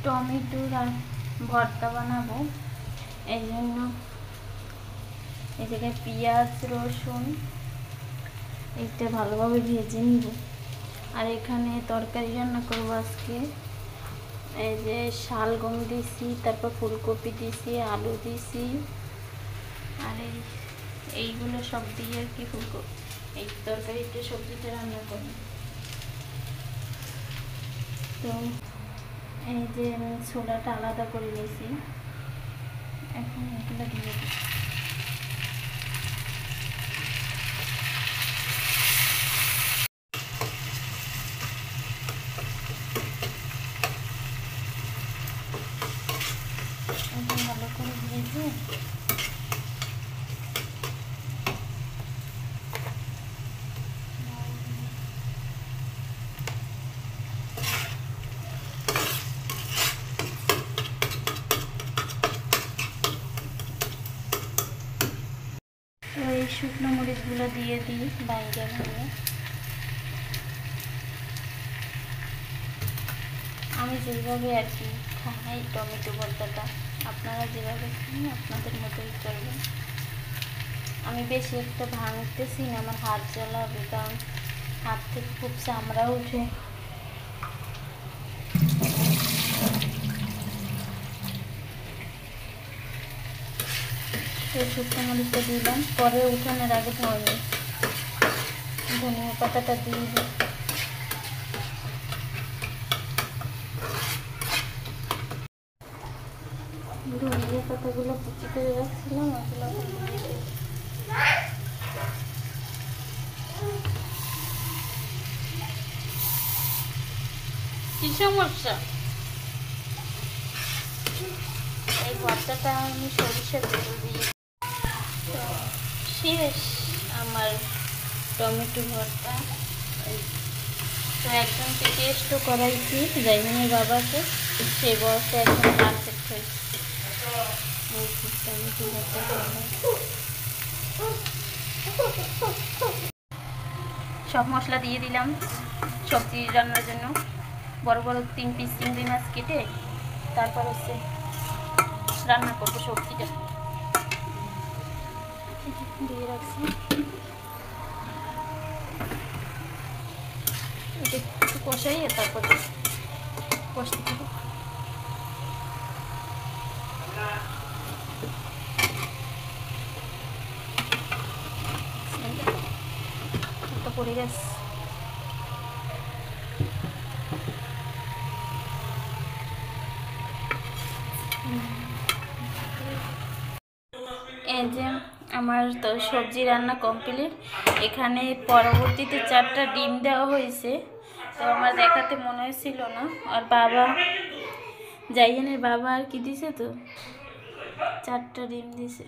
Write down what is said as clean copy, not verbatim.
টমেটোর আর ভর্তা বানাবো, এই জন্য এই জায়গায় পেঁয়াজ রসুন এইটা ভালোভাবে ভেজে নিব। আর এখানে তরকারি রান্না করবো আজকে। এই যে শালগম দিছি, তারপর ফুলকপি দিছি, আলু দিছি, আর এইগুলো সব দিয়ে আর কি ফুলকপি এই তরকারিতে সবজিটা রান্না করি। তো এই যে আমি ছোলাটা আলাদা করে নিয়েছি, এখন এগুলো দিয়ে দিই। ভালো করে ভেজে তো এই শুকনো মরিচগুলো দিয়ে দিই বাইরে ভেঙে। আমি যেভাবে আর কি খাই টমেটো ভর্তাটা, আপনারা যেভাবে খান আপনাদের মতোই করবেন। আমি বেশি একটা ভাঙতেছি না, আমার হাত জ্বালাবে, কারণ হাত থেকে খুব চামড়া উঠে। এই শুকনো মরিচটা দিলাম, পরে উঠানোর আগে ধনিয়া পাতাটা দিয়ে দিই। ধনিয়া পাতাগুলো কুচি করে রাখছিলাম, ওগুলো কি সমস্যা। এই ভর্তাটা আমি সরিষার তেল দিয়ে। তো শেষ আমার টমেটো ভর্তা। তো একজনকে টেস্টও করাইছি, জাইমানের বাবাকে, সেই বয়সে একদম পারফেক্ট হয়েছে। টমেটো ভর্তা সব মশলা দিয়ে দিলাম সবজি রান্নার জন্য। বড় বড় 3 পিস চিংড়ি মাছ কেটে তারপর হচ্ছে রান্না করবো সবজিটা দিয়ে রাখছি। এটা একটু কষাই তারপর কষতে দেবো। পড়ে গেছে। এই যে আমার তো সবজি রান্না কমপ্লিট। এখানে পরবর্তীতে 4টা ডিম দেওয়া হয়েছে, তো আমার দেখাতে মনে হয়েছিল না। আর বাবা, জাইয়ানের বাবা আর কি দিছে, তো 4টা ডিম দিছে।